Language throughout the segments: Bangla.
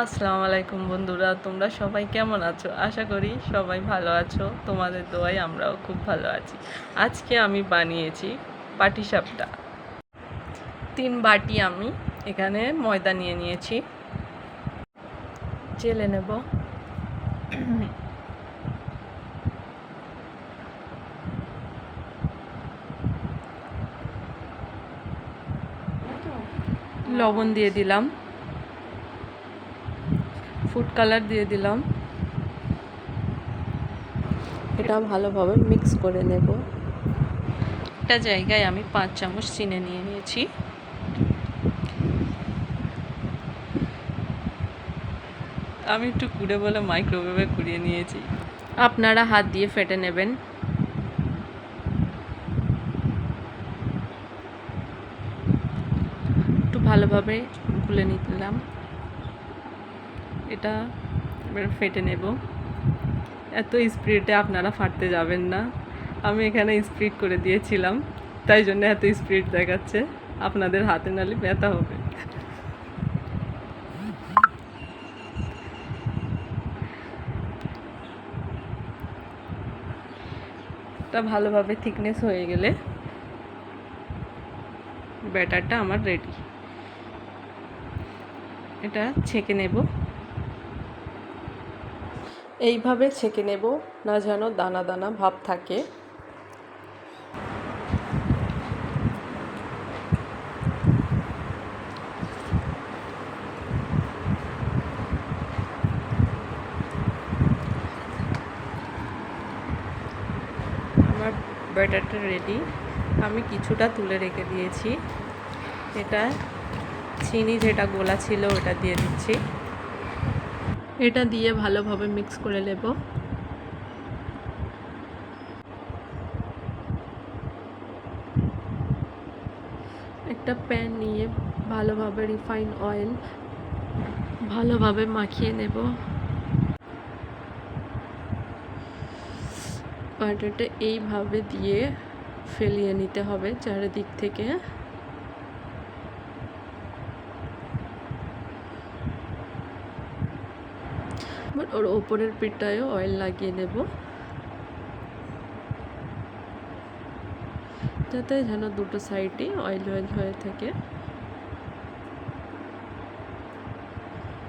আসসালামু আলাইকুম বন্ধুরা, তোমরা সবাই কেমন আছো? আশা করি সবাই ভালো আছো। তোমাদের দোয়ায় আমরাও খুব ভালো আছি। আজকে আমি বানিয়েছি পাটিসাপটা। 3 বাটি আমি এখানে ময়দা নিয়ে নিয়েছি। চেলে নেব। লবণ দিয়ে দিলাম, ফুড কালার দিয়ে দিলাম। এটা ভালোভাবে মিক্স করে নেব। একটা জায়গায় আমি 5 চামচ চিনি নিয়ে নিয়েছি। আমি একটু কুড়ে বলে মাইক্রোওয়েভে কুড়িয়ে নিয়েছি। আপনারা হাত দিয়ে ফেটে নেবেন। একটু ভালোভাবে গুলে নিলাম। এটা এবার ফেটে নেব। এত স্পিডে আপনারা ফাটতে যাবেন না। আমি এখানে স্পিড করে দিয়েছিলাম, তাই জন্য এত স্পিড দেখাচ্ছে। আপনাদের হাতে নালে ব্যথা হবে। এটা ভালোভাবে থিকনেস হয়ে গেলে ব্যাটারটা আমার রেডি। এটা ছেঁকে নেব। এইভাবে ছেঁকে নেব, না যেন দানা দানা ভাব থাকে। আমার ব্যাটারটা রেডি। আমি কিছুটা তুলে রেখে দিয়েছি। এটা চিনি যেটা গোলা ছিল ওটা দিয়ে দিচ্ছি। এটা দিয়ে ভালোভাবে মিক্স করে নেব। একটা প্যান নিয়ে ভালোভাবে রিফাইন অয়েল ভালোভাবে মাখিয়ে নেব। বাটারটা এইভাবে দিয়ে ফেলিয়ে নিতে হবে চারিদিক থেকে। ওর ওপরের পিঠটায়ও অয়েল লাগিয়ে নেব, যাতে যেন দুটো সাইডই অয়েল অয়েল হয়ে থাকে।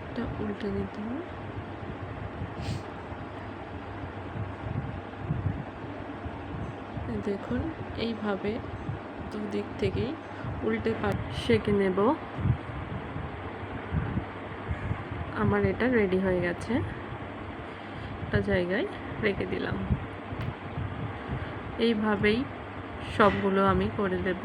এটা উল্টে নিতে হবে। দেখুন, এইভাবে দুদিক থেকেই উল্টে সেঁকে নেব। আমার এটা রেডি হয়ে গেছে। একটা জায়গায় রেখে দিলাম। এইভাবেই সবগুলো আমি করে দেব।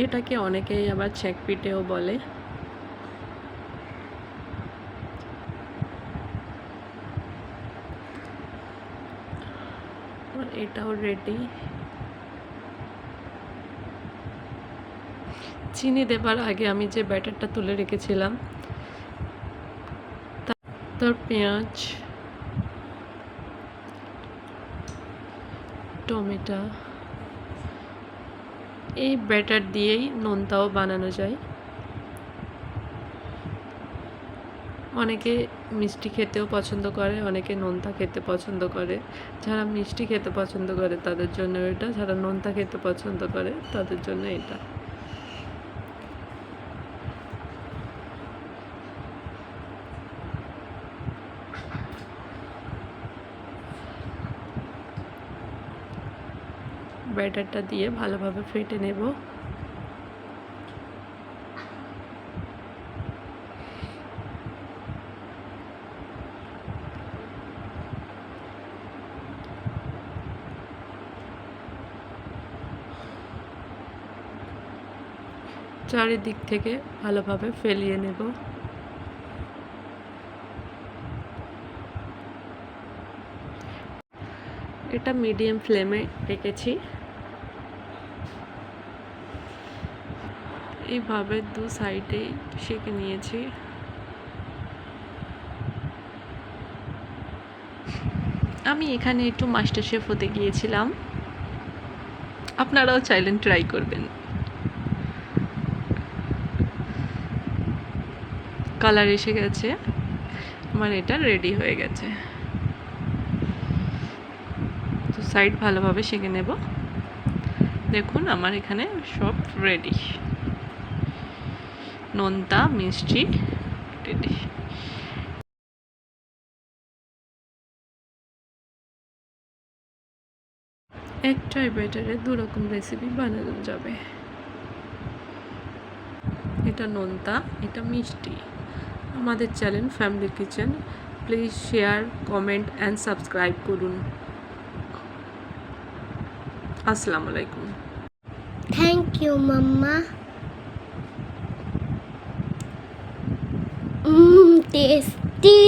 এটাকে অনেকেই আবার ছেঁক পিঠেও বলে। এটাও রেডি। চিনি দেবার আগে আমি যে ব্যাটারটা তুলে রেখেছিলাম তার পেঁয়াজ, টমেটো, এই ব্যাটার দিয়েই নোনতাও বানানো যায়। অনেকে মিষ্টি খেতেও পছন্দ করে, অনেকে নোনতা খেতে পছন্দ করে। যারা মিষ্টি খেতে পছন্দ করে তাদের জন্য এটা, যারা নোনতা খেতে পছন্দ করে তাদের জন্য এটা। ব্যাটারটা দিয়ে ভালোভাবে ফেটে নেব। চারিদিক থেকে ভালোভাবে ফেলিয়ে নেব। এটা মিডিয়াম ফ্লেমে রেখেছি। এইভাবে দু সাইডেই সেঁকে নিয়েছি। আমি এখানে একটু মাস্টার শেফ হতে গিয়েছিলাম, আপনারাও চাইলেন ট্রাই করবেন। কালার এসে গেছে, আমার এটা রেডি হয়ে গেছে। তো সাইড ভালোভাবে সেঁকে নেব। দেখুন আমার এখানে সব রেডি, নোনতা মিষ্টি রেডি। একটাই ব্যাটারে দু রকম রেসিপি বানানো যাবে। এটা নোনতা, এটা মিষ্টি। আমাদের channel family kitchen, please share, comment and subscribe করুন। আসসালামু আলাইকুম। Thank you mamma. টেস্টি।